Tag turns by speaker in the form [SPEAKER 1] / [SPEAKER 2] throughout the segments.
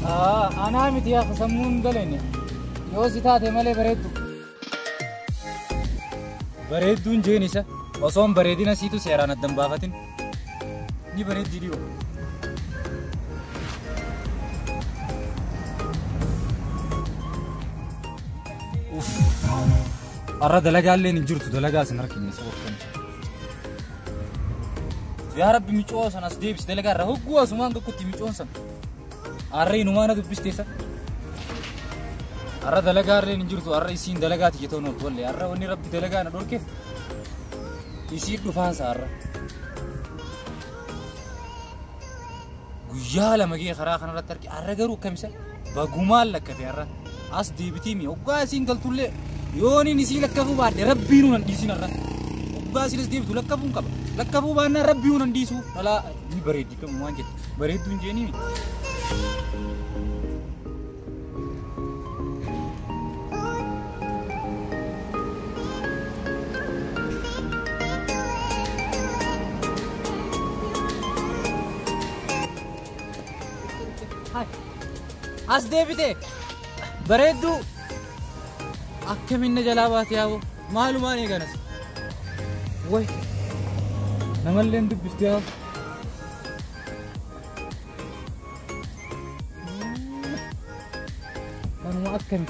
[SPEAKER 1] أنا متي يا خصمون دلني يوزيتها تملي بريدون جينيسا وصوم بريدنا سيتو سيران الدمبافتين ني بريد ديو اوف أراد دلقا اللي نجرت دلقا سنركني سوقتم يا رب ميچوس انا سديبس دلقا رهقوا سمان كنت ميچونسن أري نمانا دبستيسا أرى دلقا أري نجرتو أرى يسين دلقا تجتونو تولي أرى وني ربي دلقا ندور كيف يسير دفانس أرى جيالا مجيء خراخنا رترك أرى جرو كمسة بقومال لك في أرى أس ديبتيمي وقاسين قلتوا لي يوني نسي لك كفو بعد ربي نون ديسين أرى وقاسين ديبتوا لك كفو كبا لك كفو بعدنا ربي نون ديسو لا دي بريد كم واجد بريد دونجيني أس ديبته بريدو أكمل من جلابات ياهو معلوماني كناس وين نملين دبستيا أنا ما أكمل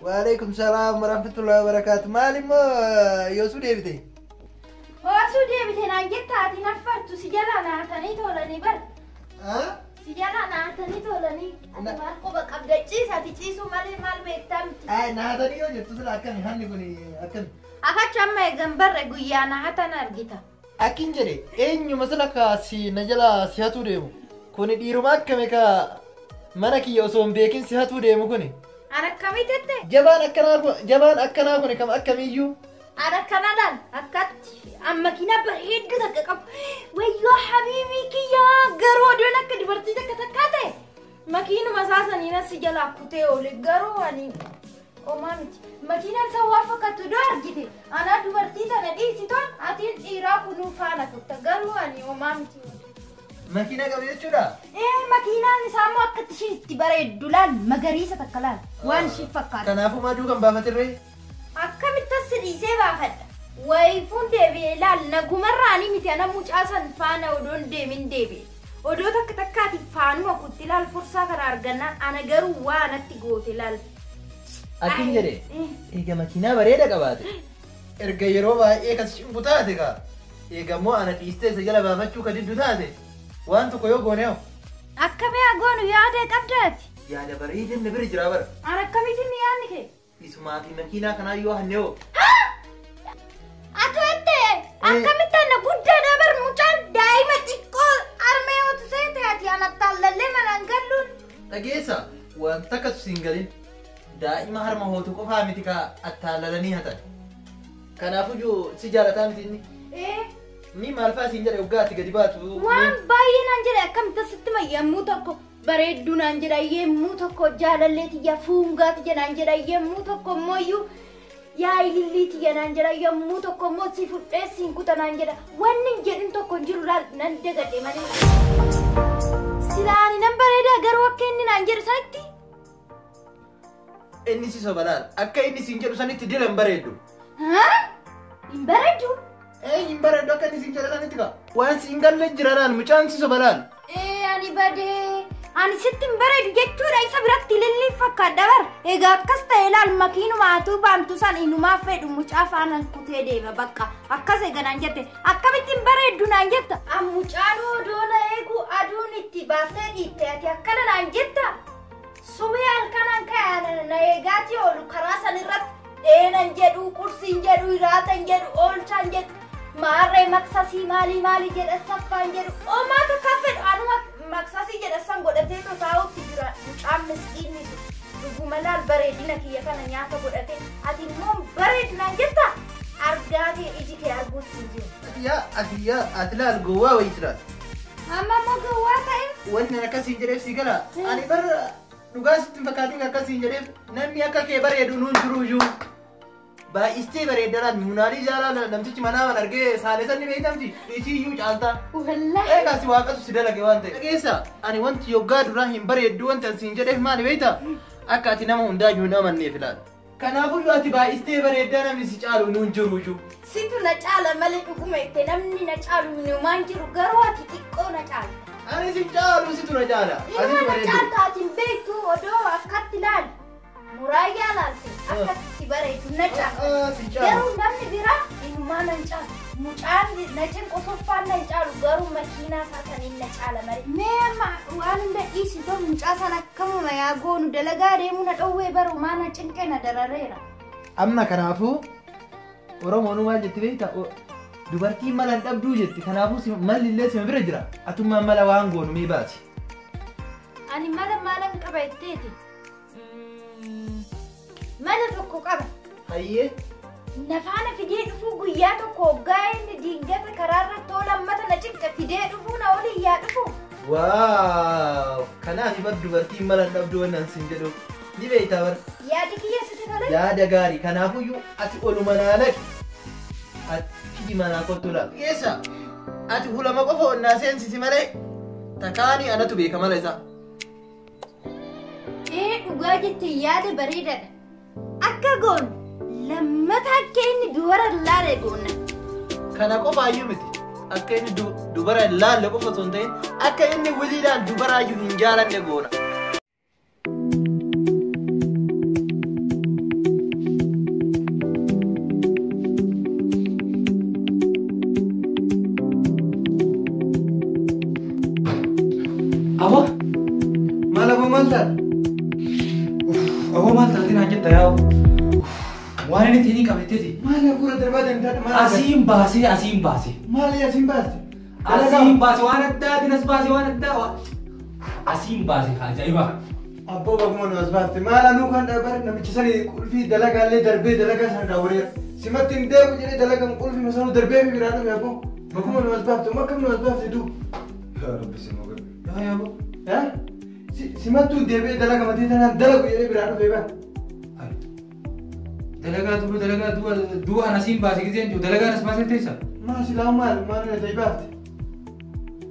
[SPEAKER 2] وعليكم السلام ورحمة الله وبركاته. مالي يوسف ديبتي.
[SPEAKER 3] يوسف ديبتي نانجت هاتي نفرت سجلا نعتني تولني بر. سجلا نعتني تولني. أنا ما أقول بق أبدأ شيء هاتي شيء سو مال بيتام.
[SPEAKER 2] نعتني يوم جت أكن هني كوني أكن.
[SPEAKER 3] أكاد ما يجنبر رجويا نعتنا رجيتا.
[SPEAKER 2] أكين جري. إني مثلا كاسي نجلا سياتو ديمو. كوني ديرومات كمكا مناكي يوسف بيكين سياتو ديمو كوني.
[SPEAKER 3] أنا كمي تدي
[SPEAKER 2] جبان أكنا كوني كم أكميجو
[SPEAKER 3] أنا كنادان أكاد أما كنا بريد كذا كم ويا حبيبي كيا قرودنا كدي برتي تكتكاتة ما كينو مساسا نينا سجلا كتة أولي قرواني أمامي ما كنا سوافة كتدار جدي أنا دبرتي تندي سيتون أتين إيراك ونوفانا كتة قرواني أمامي
[SPEAKER 2] ماكينة قبل تشودا
[SPEAKER 3] ماكينة نسامو أكتشي تبرد دولان مغريسة تكلان وان شي فكار
[SPEAKER 2] تنافو ما دوغم بافت الري
[SPEAKER 3] أكا متسري سيبافت ويفون ديبي لال نغمراني متي أنا موش أسان فانا ودون ديمين ديبي ودو تكتكاتي فانو وكنت لال فرصة كرارغنا أنا غرو وانا تيغوتي لال
[SPEAKER 2] أكين جري إيجا ماكينة بريدة قبات إرغا يروبا إيكا شمبوتاتي كا إيجا مو أنا تيستي سجل بافتشو كديدو تاتي وانتو كيو غونيو
[SPEAKER 3] أكبي أغونو يادة قبدت
[SPEAKER 2] يادة بريد النبري جرابر
[SPEAKER 3] أنا كميتي ميانك
[SPEAKER 2] اسمها في مكينة كنا يوها نيو
[SPEAKER 3] أتو أنت أكميتا نبودا نبر مجال دايما تيكو أرميو تسيتي أتي أنا تاللي من أنقلون
[SPEAKER 2] تجيسا وانتكت سينجلين دائما هرما هو تكو فامتك التاللني هتا كان أفوجو سجالة تامتيني ni malfa sinjare ugati gadi batu
[SPEAKER 3] wan bayin anjare kam tasitma yemmu tokko bareddun anjare yemmu tokko jaalalleti ya fungat jan anjare yemmu tokko moyu ya ililliti jan anjare yemmu tokko mo si fuddesin kutan anjare wanni jedin tokko jirural nan daga de mane silani nan bareda garo kenni anjare satti
[SPEAKER 2] enni si sobalal akka inni sinjare saniti dilan baredu
[SPEAKER 3] imbaredu
[SPEAKER 2] imbara doka ni sinjala kan itika wan singal le jiraran mucan si sobalal
[SPEAKER 3] ani bade ani sittim bare jechura isa birakti lilli fakka dabar ega kasta elal makinu maatu bantu san inuma fedu muca fanan kute deba bakka akkase ganan jette akkabitin bare dunan jetta amucano dona egu adun itti baate ditte ati akkana nan jetta sumiyal kanan kana na egati olu karasan irrat enan jedu kursin jedu iratan jedu olchan jedu ماري مكساسي مالي جد السفان جد أو ما تكفل أنا مكساسي جد السفان قد أتيتو تاو تجرا مشام مسكين نيسو رجومنا البريدنا كي يكنا نياتا قد أتي أتي نوم بريدنا جدا أرجعتي إيجي كي أرجوت تيجي
[SPEAKER 2] يا أتلا الجوا ويتلا
[SPEAKER 3] أما ما قواتي
[SPEAKER 2] وانا كاسين جريف سيجلا أنا بر نقاس تفكرين كاسين جريف نمي أكا كبر يدونون جروجو با استيبر يدران مناري جالا نمشي منا ونرجع سالسا نبي تمشي إيشي يوج أنتا
[SPEAKER 3] والله
[SPEAKER 2] إيه كاسي واقع سيدلا كيوانت كيسا أنا وانت يوجا دراهم بر يدوان تنسين جريف ما نبيتا أكا تنام هندا جونا من نفلان كنافو جو أتي با استيبر يدران نمشي جالو نون جروجو
[SPEAKER 3] situ na cala malee dhuguma itti namni na caalu minumaan jiru garuu ati xiqqoo na caala.
[SPEAKER 2] Ani si caalu situ na caala.
[SPEAKER 3] Ilma na caaltu ati hin beektu odoo akkatti ilaali. Muraayyaa ilaalte akkatti si bareedu na caala. Garuu namni biraa inumaa na hin caalu. Mucaan na cinqosoffaan na hin caalu garuu makiinaa isaasaniin na caala malee. Mee amma waan hunda dhiisi too mucaa sana akkamuma yaa goonu dalagaa deemuu na dhowwee baruu maa na cinqee na darareera.
[SPEAKER 2] Amma kanaafuu Oromoon maal jetti beekta dubartiin mala hin dhabduu jetti kanaafuu malli illee sima bira jira atummaan mala waan goonu mee baasi.
[SPEAKER 3] Ani mala maalan qaba jetteeti. Mala tokko qaba.
[SPEAKER 2] Hayyee.
[SPEAKER 3] Nafaana fidee dhufuu guyyaa tokko hoggaa inni diingata karaarra too lammata na cinqa fidee dhufuu na olii yaa dhufu.
[SPEAKER 2] Waaw kanaaf bar dubartiin mala hin dhabduu wannan sin jedhu ni beektaa bar.
[SPEAKER 3] Yaadi kiyya sitti tole.
[SPEAKER 2] Yaada gaarii kanaafuyyuu ati oluma naalaki ati fidi manaa kottu laal. Keessa ati hulama qofa onnaa seensisi malee takaanii anatu beeka mala isaa.
[SPEAKER 3] Dhugaa jettee yaada bareedaadha. Akka goonu lammata akka inni dubara laale goonna.
[SPEAKER 2] Kana qofaayyuu miti akka inni dubara laalle qofa osoo hin ta'in akka inni wiliidhaan dubaraayyuu hin jaalanne goona.
[SPEAKER 1] Apa?
[SPEAKER 2] Malah memantar.
[SPEAKER 1] Apa mantar ini aja tahu. Wah ini tini kami tadi.
[SPEAKER 2] Malah kurang terbatas entar malah.
[SPEAKER 1] Asim basi.
[SPEAKER 2] Malah ya simbas.
[SPEAKER 1] Asim basi wanita dinas basi wanita. Asim basi aja iba.
[SPEAKER 2] Apa bagaimana asbat? Malah nu kan dapat nabi cisani kulfi dalaga le darbe dalaga sana dawrir. Simatin deh jadi dalaga kulfi masalah darbe berada ya bu. Bagaimana asbat? Makam nu asbat itu. Ya Rabbi semoga. Ya bu. Ya? Simatu debe dalaga mati tanah dalaga jadi berada beba.
[SPEAKER 1] Dalaga dua nasim basi gitu yang dalaga nas basi itu sah.
[SPEAKER 2] Masih lama mana taibat.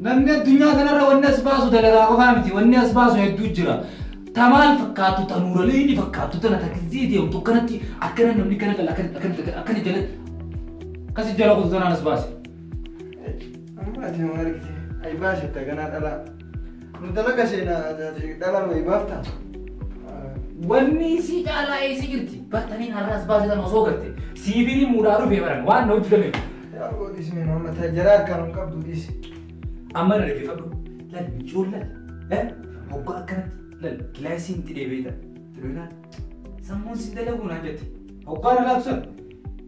[SPEAKER 1] Namni dunia kana rawanna asbasu dalaga ko famiti wanni asbasu heddu jira. Tamal fakkaatu tanurale ni fakkaatu tana takzidi untuk kanati akana namni kana dalaga akana jala kasi jala ko tana asbasi.
[SPEAKER 2] Amma ati marki ay bashi ta gana dala. Nu dalaga sena dala mai bafta.
[SPEAKER 1] Wanni si jala ay sigirti batani harras basi tan osogarte. Sibiri mudaru bebaran wan no jidame.
[SPEAKER 2] Ya God ismi Muhammad tajara kan qabdu disi.
[SPEAKER 1] Amma na rage fadu lan jolla hogga akkanatti lan kilaasiin tidhee beeta tidhoinaan sammuun si dalagu naan jette hoggaa na laabsan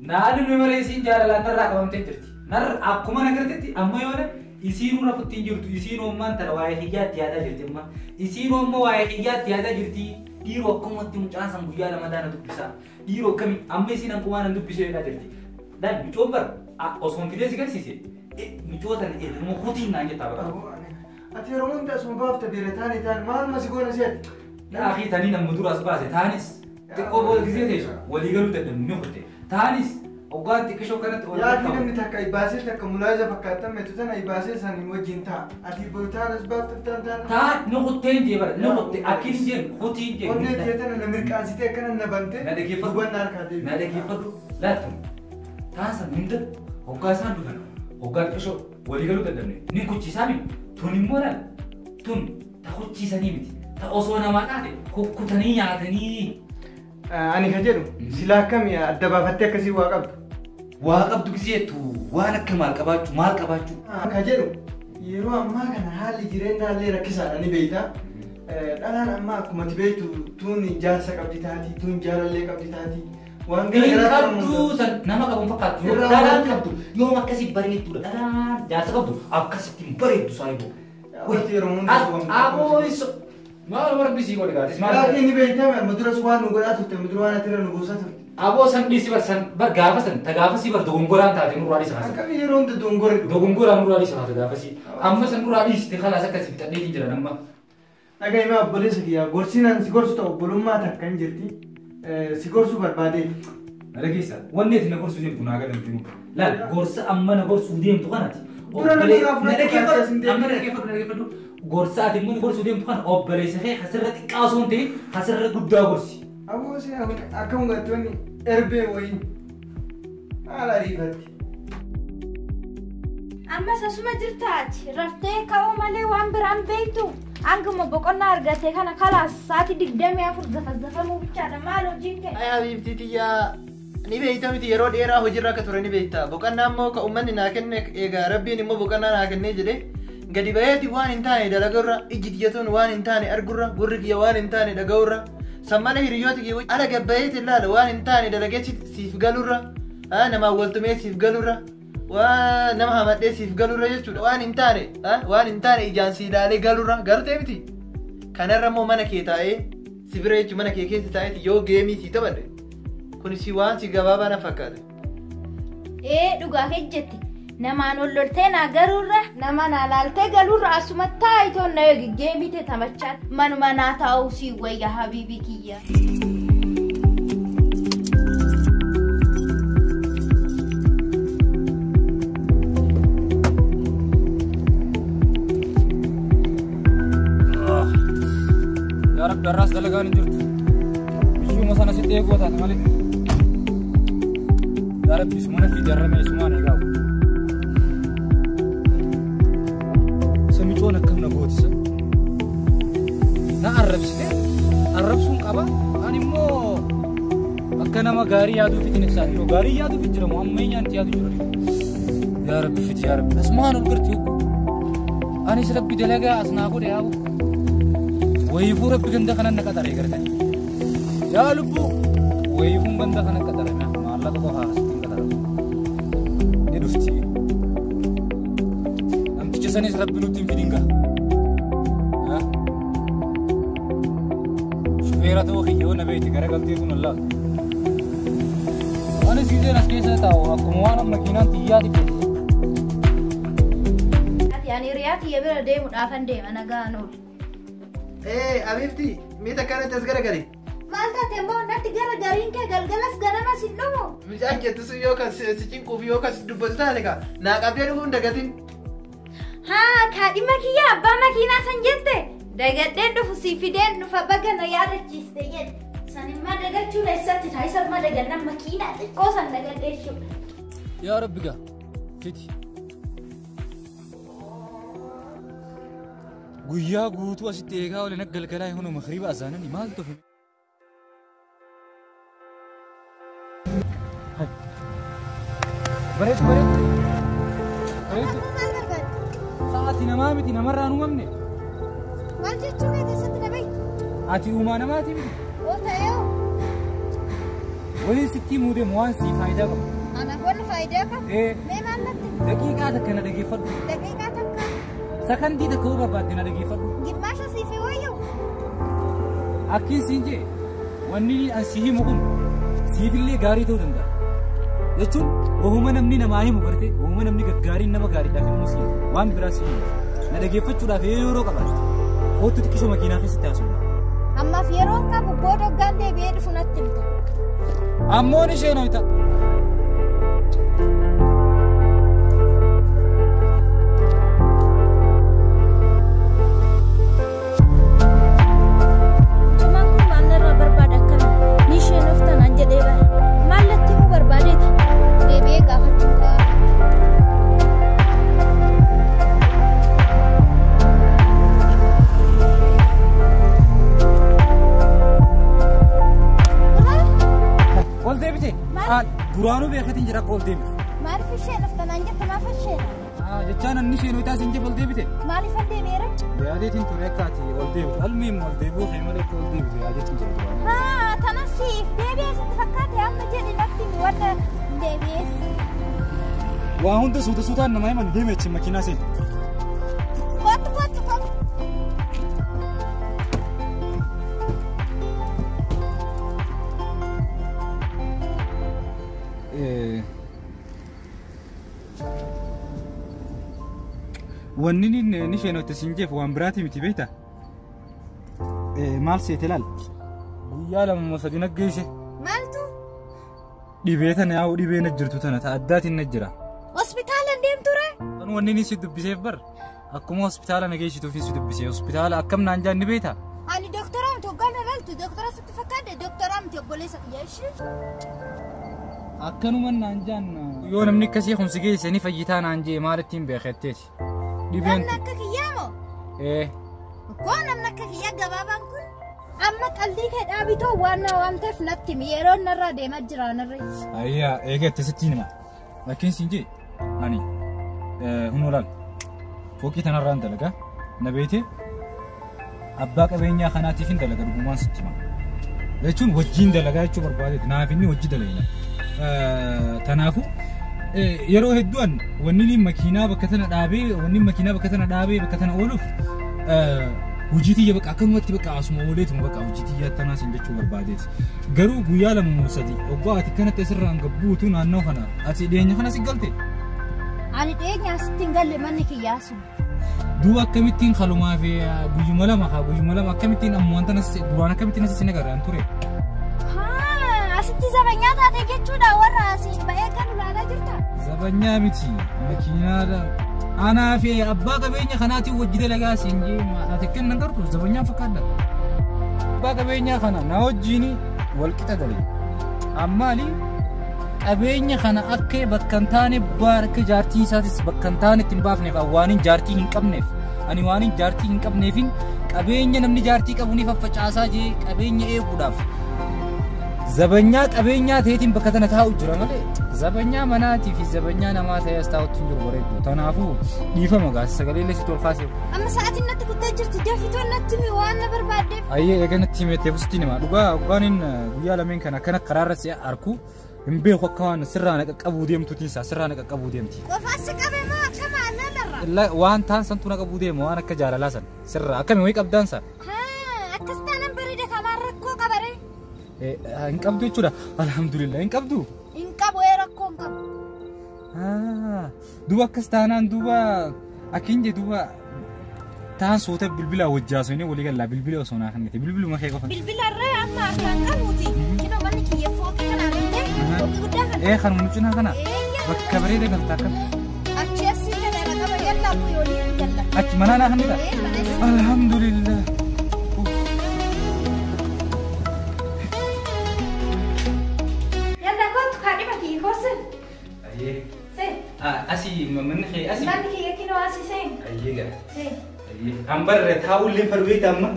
[SPEAKER 1] naani nuyi malee isiin jaalalaan narraa qabamtee jirti narra akkuma nagartetti amma yoona isiinuu rafuttiin jirtu isiinuu ammaan tana waa'ee hiyyaatti yaadaa jirti amma isiinuu ammoo waa'ee hiyyaatti yaadaa jirti dhiiroo akkumatti mucaan san guyyaa lama daana dubbisaa dhiiroo akkami amma isiin hanqumaan hin dubbisee jedhaa jirti lan micoon bara osoo hin fidee si garsiise micoota ilmu hutiin naan jettaa bara.
[SPEAKER 2] Ati yeroo hunda asuma baafta beerataanii ta'an maaluma si goona seeti.
[SPEAKER 1] Akhi tanii namni dura as baase taanis xiqqoo booda gisee teessu walii galuu dadhabnu ni hurte taanis hoggaan xiqqishoo kanatti wal
[SPEAKER 2] Yaadni namni takka ibaasee takka mulaaza fakkaatan meetu tana ibaasee saniin wajjin ta'a. Ati bootaan as baafta ta'an.
[SPEAKER 1] Taa ni hurteen jee bara ni hurte akkin jeen hutiin jee.
[SPEAKER 2] Onnee teetana na mirqaansitee akkana na bantee.
[SPEAKER 1] Na dhaggeeffadhu.
[SPEAKER 2] Hubannaa harkaa deebi.
[SPEAKER 1] Na dhaggeeffadhu laattu taan san hunda hoggaa isaan dhufan hoggaa xiqqishoo walii galuu dadhabne ni kuchiisaa miti tun immoo laal tun ta kuchiisanii miti. Osoo namaa taate kukkutanii nyaatanii.
[SPEAKER 2] Ani kan jedhu silaa akkamii adda baafattee akkasii waa qabdu.
[SPEAKER 1] Waa qabdu giseetu waan akka maal qabaachuu.
[SPEAKER 2] Kan jedhu yeroo ammaa kana haalli jireenyaa illee rakkisaadha ni beektaa. Dhalaan ammaa akkuma ati beektu tun jaarsa qabdi taati tun jaalallee qabdi taati. Waan
[SPEAKER 1] garaagaraa qabdu san nama qabuun fakkaatu yoo dhalaan qabdu yoo akkasii bareedduudha dhalaan jaarsa qabdu akkasitti bareeddu saayiboo.
[SPEAKER 2] Wanti yeroo hundaa
[SPEAKER 1] aboo iso maal warri bisii godhe gaatis maal.
[SPEAKER 2] Laakiin ni beektaa mudura waan nu godhaa turte mudura waan ati irra nu buusaa turte.
[SPEAKER 1] Aboo san dhiisi bar san bar gaafa san ta gaafa si bar dogongoraan taate nurraa dhiisa haasa.
[SPEAKER 2] Akkami yeroo hunda
[SPEAKER 1] dogongoraan nurraa dhiisa haasa gaafa si. Amma san nurraa dhiisite kalaas akkasii fixadhee jira namma.
[SPEAKER 2] Dhagaa himaa obboleessa kiyyaa gorsinaan si gorsu ta'u obbolummaa takka hin jirti. Si gorsuu barbaadee.
[SPEAKER 1] Dhageessa wanni ati na gorsuu deemtu naa galanti nu. Laal gorsa amma na gorsuu deemtu kanaati. Dhageeffadhu. Gorsa ati immoo na gorsuu deemtu kana obboleessa kee hasirra xiqqaa osoo hin ta'in hasirra guddaa gorsi.
[SPEAKER 2] Aboo si akka hungattoonni erbee wayiin haala ariifatti.
[SPEAKER 3] Ammas asuma jirtaati raftee ka'uu malee waan biraan beektu hanguma boqonnaa argatee kana kalaas sa'aatii 24 zafazafamuu bichaadha maal hojiin kee.
[SPEAKER 2] Ay habiibtii tiyyaa ni beekta miti yeroo dheeraa hojiirra akka ture ni beekta boqonnaa immoo ka uummanni naa kenne egaa rabbiin immoo boqonnaa naa kennee jedhee gadi baheeti waan hin taane dalagurra ijji tiyyatuun waan hin taane argurra gurri kiyya waan hin taane dhaga'urra sammana hiriyoota kiyya ala gabbayeeti ilaala waan hin taane dalagee siif galurra namaa waltumee siif galurra waa nama hamadhee siif galurra jechuudha waan hin taane ijaan si ilaalee galurra gartee miti kanarra immoo mana kee taa'ee si bira jechuun mana kee keessa taa'eeti yoo geemii si taphadhe kun si waan si gabaabaa na fakkaate.
[SPEAKER 3] Dhugaa kejjetti namaan ol loltee naa garurra nama naa laaltee galurra asuma taa'itoon na yoo geemite taphachaan manuma naa taa'uu si wayya habiibii kiyya.
[SPEAKER 1] Darras dalagaan hin jirtu. Biyyuma sana sitti eeguu taate malee. Yaa Rabbi sumana fi jarramee sumaan eegaa. Samicoon akkam na gootisa. Na arrabsuun qaba. Ani immoo akka nama gaarii yaaduu fitin ibsaati yoo gaarii yaaduu fit jiramu ammayyaan itti yaadu jira. Yaa Rabbi fiti yaa Rabbi. Asumaan ol garti yoo. Anis Rabbi dalagaa as naa godhe yaa bu. ويفو ربي كندا خنا نكتر يقرتني يا لبو ويفو كندا خنا نكتر ما الله تبغى هارستين كتر ندفتي أم تجسني ربي نوتين في دينك ها شوفيرة توخي يو نبيتي كره قلتي يكون الله أنا سيدي ناس كيسة تاو أكو موانا مكينان تيجاتي بس
[SPEAKER 3] يعني رياتي يبرد ديم ودافن ديم أنا قانول
[SPEAKER 2] Abibti, mita kana tas garagari.
[SPEAKER 3] Malta tembo natti garagarin ke galgalas ganama sinnomo.
[SPEAKER 2] Mijaan jettu sun yoo kas sicin kuuf yoo kas dubbatu taate ka naa qabdee dhufuun dagatin.
[SPEAKER 3] Haa kaadhima kiyya abbaa makiinaa san jette dagadheen dhufu si fideen dhufa baga na yaadachiiste jedhe. Sanimmaa dagachuu eessatti taa'isarmaa dagannan makiinaa xiqqoo san dagadheessuudha.
[SPEAKER 1] Yaa Rabbi gaa fiti. Guyyaa guutuu asitti eegaa waliin akka galgalaa yoo makriba azaananii maal ta'u? Bareedu. Sa'aatii namaa miti namarraa nu mamne.
[SPEAKER 3] Maal jechuun keessatti na bahi?
[SPEAKER 1] Ati uumaa namaati miti.
[SPEAKER 3] Oo ta'eeoo.
[SPEAKER 1] Waliin sitti muudee waan sii faayidaa qabu.
[SPEAKER 3] Anaaf wanni faayidaa qabu? Mee maal natti?
[SPEAKER 1] Daqiiqaa takka na dhageeffadhu.
[SPEAKER 3] Daqiiqaa takka?
[SPEAKER 1] Sakandii takka hoo barbaadde na dhageeffadhu.
[SPEAKER 3] Gimmaasha siifee wayyoo?
[SPEAKER 1] Akkiin siin jee wanni an si himu kun siifillee gaarii ta'uu danda'a. Jechuun ohuma namni namaa himu gartee ohuma namni gaggaariin nama gaariidhaaf himu si waan biraa si himu. Na dhageeffachuudhaaf yeroo qabaate kootu xiqqisoo makiinaa keessatti haasofna.
[SPEAKER 3] Ammaaf yeroo qabu booda hoggaan deebi'ee dhufu natti himta.
[SPEAKER 1] Ammoon ishee nooyita. Buraanu beekatiin jira qool deemite.
[SPEAKER 3] Maaliif ishee laftan an jette maaf ishee?
[SPEAKER 1] Jechaan anni ishee nooyitaa siin jee ol deebite.
[SPEAKER 3] Maaliif an deebi'eera?
[SPEAKER 1] Yaadeetiin ture akkaati ol deebite. Almiin ol deebuu fi malee ol deebite yaadeetiin jira.
[SPEAKER 3] Haa tanas siif deebi'ee sitti fakkaate amma jedhi natti wanna deebi'ees.
[SPEAKER 1] Waa hunda suutaan namaa himan deemee achi makiinaa seeti.
[SPEAKER 3] Kottu.
[SPEAKER 1] wanni ni feeno tasinjeef waan biraati miti beekta. Maal seete laal guyyaa lama sadii naggeesse.
[SPEAKER 3] Maaltu?
[SPEAKER 1] Dhibeetan yaa'u dhibeen jirtu tana ta'addaatiin na jira.
[SPEAKER 3] Hospitaala deemture?
[SPEAKER 1] Kan wanni ni si dubbiseef bar akkuma hospitaala nageessituuf si dubbisee hospitaala akkam naan jaan ni beekta.
[SPEAKER 3] Ani doktora miti hoggaan laaltu doktora sitti fakkaate doktora miti obboleessa yeeshi.
[SPEAKER 1] Akkanuma naan jaan yoo namni akkasii kun si geesse ni fayyitaa naan jee maalittiin beekatteeti. Dhibeen
[SPEAKER 3] namni akka kiyyaa moo? Koo namni akka kiyyaa gabaabaan kun amma qalbii kee dhaabitoo waan ta'eef natti yeroo narraa deemaa jira narra.
[SPEAKER 1] Ayyaa eegatte sittiin hima. Lakkiin siin jee ani hunuulaan fooqii tanarraan dalagaa na beekte abbaa qabeenyaa kanaatiif hin dalaga dhugumaan sitti hima. Jechuun wajjin dalagaa jechuu barbaadeeti naaf inni hojii dalagina. Tanaafu yeroo hedduun wanni makiinaa bakka tana dhaabee bakka tana ooluuf hojii bakka akkanumatti bakka asuma ooleetuma bakka hojii tanaas hin jechuu barbaadeeti. Garuu guyyaa lama sadii obbaa ati kanatti asirraan gabbuutu naannoo kana ati dhiyeenya kana si galte.
[SPEAKER 3] Ani dhiyeenya asitti hin galle manni kiyyaasu.
[SPEAKER 1] Duuba akkamittiin halumaa fi guyyuma lama akkamittiin ammoo wanta duraan akkamittiin asii nagarraan ture.
[SPEAKER 3] Asitti zabanyaa taatee jechuudha warra asii ba'ee kan ulaalaa jirta.
[SPEAKER 1] Zabanyaa miti makiinaadha. Anaa fi abbaa qabeenya kanaatiin hojii dalagaa siin jee ati kennan gartuu zabanyaa fakkaadha. Abbaa qabeenyaa kana na wajjin wal qixa galee. Ammaali qabeenya kana akka bakka hin taane akka jaartii isaatis bakka hin taane ittiin baafneef waaniin jaartii hin qabneef ani waaniin jaartii hin qabneefin qabeenya namni jaartii qabuuniif faffacaasaa jee qabeenya eeguudhaaf. Zabanyaa qabeenyaa ta'eetiin bakka tana taa'u jira malee zabanyaa manaatii fi zabanyaa namaa ta'ee as taa'utti hin jiru bareedu. Kanaafuu dhiifama gaas sagalee illee si tolfaasee.
[SPEAKER 3] Amma sa'aatiin natti guddee jirti dafitoon natti mi waan na barbaaddeef.
[SPEAKER 1] Ayyee eega natti himeetteef sitti hima dhugaa dhugaaniin guyyaa lameen kana akkana karaarra si arku hin beeku akka waan sirraa na qaqqabuu deemtuutiinsa sirraa na qaqqabuu deemti.
[SPEAKER 3] Qofaan si qabee moo akkama aannan irra?
[SPEAKER 1] Waan ta'an santu na qabuu deema waan akka jaalalaa san sirraa akkami wayii qabdaansa.
[SPEAKER 3] Akkas taanaan bareeda kamaan rakkoo qabaree.
[SPEAKER 1] Hin qabdu jechuudha. Alhamdulillah hin qabdu.
[SPEAKER 3] Hin qabu rakkoo hin qabu.
[SPEAKER 1] Duuba akkas taanaan duuba akkin jee duuba taan soota bilbila wajjaasu inni walii galaa bilbila osoo naa kannite bilbiluma kee qofa.
[SPEAKER 3] Bilbilarree amma harkaan qabuuti. Kinoo manni kiyya fooqii kana argitee fooqii guddaa kana.
[SPEAKER 1] Kan mucunaa kana bakka bareeda galtaa akkam.
[SPEAKER 3] Achi asii kana qaba yallaa buyyi olii jalla.
[SPEAKER 1] Achi manaa naa kannita. Alhamdulillah. Asih mana ke asih?
[SPEAKER 3] Mana ke yakin asih sen?
[SPEAKER 1] Aye ga. Ambar tahu le pergi tamma.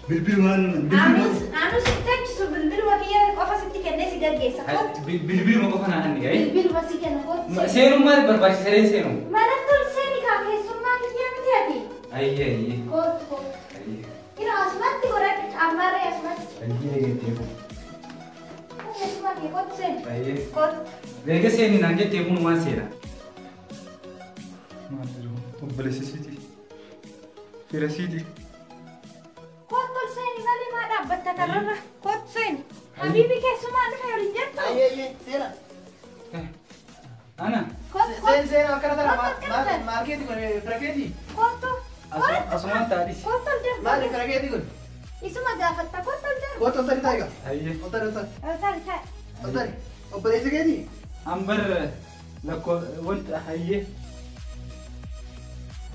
[SPEAKER 1] Bilbil man.
[SPEAKER 3] Anu sitak su bilbil wakiya kofa sitti kenne sigarge sakot.
[SPEAKER 1] Bilbil mo kofa nahan ni gay.
[SPEAKER 3] Bilbil wasi kenne kot.
[SPEAKER 1] Serum mal berbahasa seren serum.
[SPEAKER 3] Mana tul seni ka kesumma kiya miti ati.
[SPEAKER 1] Aye.
[SPEAKER 3] Kot. Aye. Ina asmat ti korak ambar asmat.
[SPEAKER 1] Aye gitu.
[SPEAKER 3] Asmat ke kot sen.
[SPEAKER 1] Aye.
[SPEAKER 3] Kot.
[SPEAKER 1] Vega seni nange tebun wan sera. Boleh sisi, kira sisi.
[SPEAKER 3] Kotor sen, kali mana baca karena kot sen. Habibi ke semua ada yang rinjat.
[SPEAKER 2] Aye, sera.
[SPEAKER 1] Ana.
[SPEAKER 3] Kot.
[SPEAKER 2] Sera, akan market itu praketi.
[SPEAKER 3] Kotor.
[SPEAKER 1] Asuman tadi.
[SPEAKER 3] Kotor dia.
[SPEAKER 2] Mana praketi itu?
[SPEAKER 3] Isu mah dapat tak kotor dia.
[SPEAKER 2] Kotor tadi tahu kan?
[SPEAKER 1] Aye.
[SPEAKER 2] Kotor.
[SPEAKER 3] Tadi.
[SPEAKER 2] Oh boleh segini?
[SPEAKER 1] Amber, lako, want aye.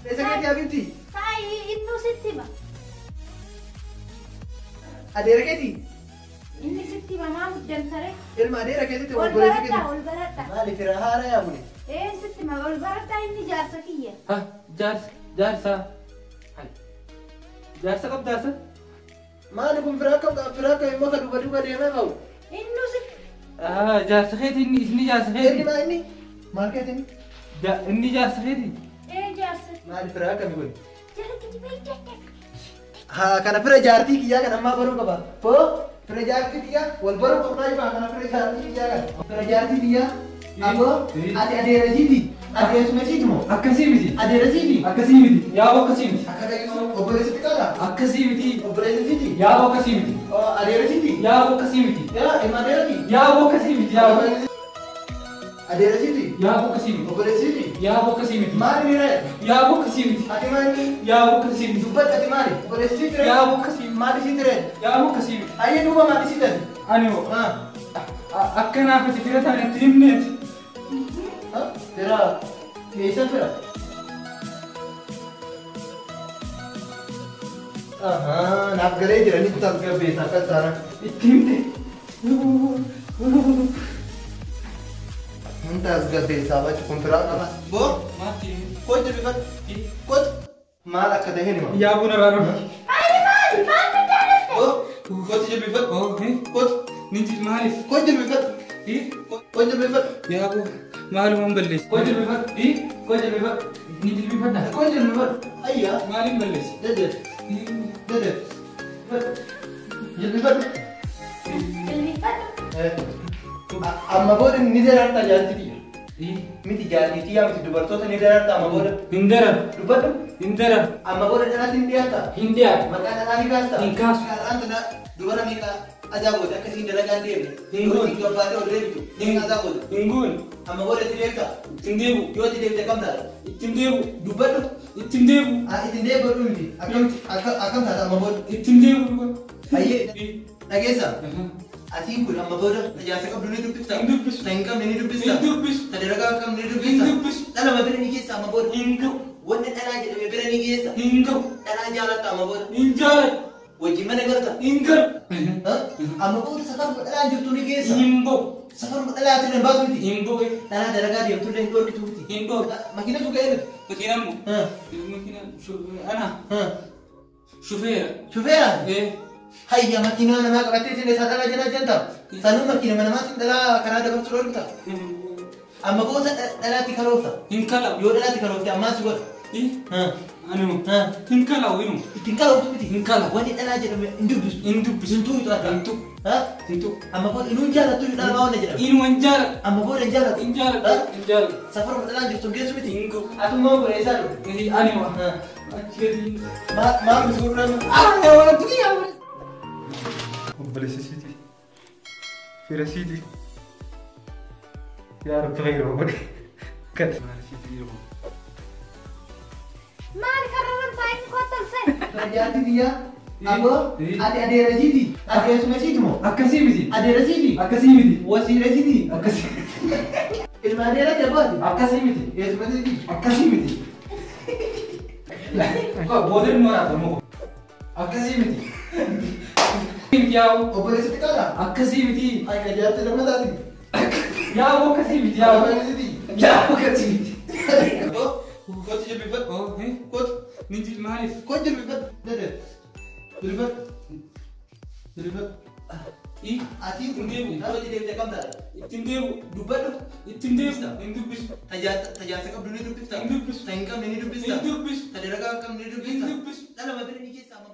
[SPEAKER 2] Segini apa itu?
[SPEAKER 3] Hai, itu sitti mah.
[SPEAKER 2] Ada raketi?
[SPEAKER 3] Ini sitti mah mamut dan sare.
[SPEAKER 2] Ilmu ada raketi itu
[SPEAKER 3] boleh segini? Olbarata.
[SPEAKER 2] Mali firahara ya boleh.
[SPEAKER 3] Sitti mah olbarata ini jasa kiya.
[SPEAKER 1] Jarsa. Hai. Jarsa kab jarsa?
[SPEAKER 2] Mana pun firaka yang makan dua dia memang.
[SPEAKER 3] Ini sitti.
[SPEAKER 1] Jarsa kheti ini jarsa kheti.
[SPEAKER 2] Ini mana ini? Market ini?
[SPEAKER 1] Ini jarsa kheti.
[SPEAKER 3] Jasa.
[SPEAKER 2] Mali firaka mi boleh.
[SPEAKER 3] Jangan kita baca.
[SPEAKER 2] Karena fira jarti kiya kan amma baru kaba. Po fira jarti kiya wal baru kau naik karena fira jarti kiya kan. Fira jarti kiya. Abo ada rezeki. Ada semesti mo.
[SPEAKER 1] Akasi miti.
[SPEAKER 2] Ada rezeki.
[SPEAKER 1] Akasi miti. Ya akasi miti.
[SPEAKER 2] Akada itu operasi tikara.
[SPEAKER 1] Akasi miti.
[SPEAKER 2] Operasi miti.
[SPEAKER 1] Ya akasi miti.
[SPEAKER 2] Oh ada rezeki.
[SPEAKER 1] Ya akasi miti.
[SPEAKER 2] Ya emang ada lagi.
[SPEAKER 1] Ya akasi miti. Ya.
[SPEAKER 2] Adeera siiti.
[SPEAKER 1] Yaa boka siimiti.
[SPEAKER 2] Obboleessi siiti.
[SPEAKER 1] Yaa boka siimiti.
[SPEAKER 2] Maali miiree?
[SPEAKER 1] Yaa boka siimiti.
[SPEAKER 2] Ati maali?
[SPEAKER 1] Yaa boka siimiti.
[SPEAKER 2] Dubbadhu ati maali? Obboleessi siiti ree?
[SPEAKER 1] Yaa boka siimiti.
[SPEAKER 2] Maali siiti ree?
[SPEAKER 1] Yaa boka siimiti.
[SPEAKER 2] Ayyee duuba maali siitan?
[SPEAKER 1] Ani hoo. Akka naaf ati fira taane itti himneeti.
[SPEAKER 2] Fira eessan fira? Naaf galee jira ni tasgabbeessa akka isaana.
[SPEAKER 1] Itti himte.
[SPEAKER 2] Mun tasgabbeessaa bachi kun firaa qaba. Boo?
[SPEAKER 1] Maatti.
[SPEAKER 2] Kooti bifat. Kooti. Maal akka ta'e hima.
[SPEAKER 1] Yaa buna raaroo.
[SPEAKER 2] Boo? Kooti jilbifat. Kooti.
[SPEAKER 1] Ninti maaliif?
[SPEAKER 2] Kooti jilbifat. Kooti jilbifat.
[SPEAKER 1] Yaa boo maalumaan balleessi. Kooti jilbifat. Kooti jilbifat. Ni jilbifadha.
[SPEAKER 2] Kooti jilbifat. Ayyaa.
[SPEAKER 1] Maaliin balleessi?
[SPEAKER 2] Dede. Dede. Jilbifat. Amma booda ni daraartaa jaallatiti. Miti jaallatiti yaa miti dubartoota ni daraartaa amma booda.
[SPEAKER 1] Hin darar.
[SPEAKER 2] Dubbadhu.
[SPEAKER 1] Hin darar.
[SPEAKER 2] Amma booda dhalaatti hin dhiyaata.
[SPEAKER 1] Hin dhiyaatu.
[SPEAKER 2] Maqaa dhalaa ni kaasta.
[SPEAKER 1] Hin kaasu.
[SPEAKER 2] Dhalaa tana dubara miidhaa ajaa'iboota akkasiin dalagaan deemne.
[SPEAKER 1] Hin goone.
[SPEAKER 2] Yoo gabbaatee ol deebitu. Hin ajaa'iboota.
[SPEAKER 1] Hin goone.
[SPEAKER 2] Amma booda itti deemta.
[SPEAKER 1] Ittiin deebu.
[SPEAKER 2] Yoo itti deemte kam taata?
[SPEAKER 1] Ittiin deebu.
[SPEAKER 2] Dubbadhu.
[SPEAKER 1] Ittiin deebu.
[SPEAKER 2] Ittiin deebi'u miti. Akkam taata amma booda?
[SPEAKER 1] Ittiin deebu.
[SPEAKER 2] Ayyee dhageessa. Atiin kun amma booda tajaajila qabdu ni dubbista.
[SPEAKER 1] Hin dubbisu.
[SPEAKER 2] Ta hin qabne ni dubbista.
[SPEAKER 1] Hin dubbisu.
[SPEAKER 2] Ta dalagaa qabne ni
[SPEAKER 1] Hin
[SPEAKER 2] dubbista.
[SPEAKER 1] dubbisu.
[SPEAKER 2] Dhalama bira ni geessa amma booda.
[SPEAKER 1] Hin ga'u.
[SPEAKER 2] Wanni dhalaa jedhame bira ni geessa.
[SPEAKER 1] Hin ga'u.
[SPEAKER 2] Dhalaa jaalatta amma booda.
[SPEAKER 1] Hin jaalatu.
[SPEAKER 2] Wajjin mana galta.
[SPEAKER 1] Hin galu.
[SPEAKER 2] Amma booda safaruma dhalaa jirtu ni geessa.
[SPEAKER 1] Hin bo'u.
[SPEAKER 2] Safaruma dhalaa tirre hin baasu miti.
[SPEAKER 1] Hin bo'e.
[SPEAKER 2] Dhalaa dalagaa deemtullee hin dhoorkitu miti.
[SPEAKER 1] Hin dhoorku.
[SPEAKER 2] Makiinatu ga'ee miti.
[SPEAKER 1] Makiinaan moo? Makiinaan ana. Shufeera.
[SPEAKER 2] Shufeera. Hayya makiinaa namaa qabattee isin isaa dhalaa jala janta. Sanuu makiinama namaatiin dhalaa karaa dabarsu dhoorkita. Amma booda dhalaatti karoorta.
[SPEAKER 1] Hin kalau.
[SPEAKER 2] Yoo dhalaatti karoorte ammaa si godha.
[SPEAKER 1] Anuma. Hin kalau inuma.
[SPEAKER 2] Ittiin kalawutu miti.
[SPEAKER 1] Hin kalau.
[SPEAKER 2] Wanni dhalaa jedhame hin dubbisu.
[SPEAKER 1] Hin dubbisu.
[SPEAKER 2] Hin tuutu adda.
[SPEAKER 1] Hin tuqu. Hin tuqu.
[SPEAKER 2] Amma booda inuun jaallattu iyyuu dhala waan jedhama.
[SPEAKER 1] Inuma hin jaalatu.
[SPEAKER 2] Amma booda hin jaallattu.
[SPEAKER 1] Hin jaalatu. Hin jaalatu.
[SPEAKER 2] Safaruma dhalaan jirtu geessu miti.
[SPEAKER 1] Hin ga'u.
[SPEAKER 2] Atummaa godheessaa dhufu.
[SPEAKER 1] Anuma. Achi gadi.
[SPEAKER 2] Maal bisu gurguramu?
[SPEAKER 1] Waan tuqii yaa wali. Obboleessa siiti. Fira siiti. Yaa rabbi fayyadu godhe. Kat. Maal siiti yeroo.
[SPEAKER 3] Maal kararran taa'in kottalsee?
[SPEAKER 2] Rajaati biyyaa. Aboo ati adeera siiti. Adeersuma siiti moo?
[SPEAKER 1] Akkasii miti.
[SPEAKER 2] Adeera siiti.
[SPEAKER 1] Akkasii miti.
[SPEAKER 2] Wasiira siiti.
[SPEAKER 1] Akkasii.
[SPEAKER 2] Ilma adeera jabaati.
[SPEAKER 1] Akkasii miti.
[SPEAKER 2] Eesuma siiti.
[SPEAKER 1] Akkasii miti. Booda nu maraata moo. Akkasii miti. Yaa'u.
[SPEAKER 2] Obboleessa xiqqaadha.
[SPEAKER 1] Akkasii miti.
[SPEAKER 2] Ayya jaarti lama taati.
[SPEAKER 1] Yaa'u akkasii miti. Yaa'u. Yaa'u akkasii miti.
[SPEAKER 2] Kooti jilbifat. Kooti.
[SPEAKER 1] Ninti maaliif?
[SPEAKER 2] Kooti jilbifat. Dede. Jilbifat. Jilbifat. Ati kun deebu. Yoo deemte kam taata?
[SPEAKER 1] Ittiin deebu.
[SPEAKER 2] Dubbadhu.
[SPEAKER 1] Ittiin deebu. Hin dubbisu.
[SPEAKER 2] Tajaajila qabdu ni dubbista.
[SPEAKER 1] Hin dubbisu.
[SPEAKER 2] Ta hin qabne ni dubbista.
[SPEAKER 1] Hin dubbisu.
[SPEAKER 2] Ta dalagaa qabne ni dubbista.
[SPEAKER 1] Hin dubbisu.
[SPEAKER 2] Dhalama bira ni geessa amma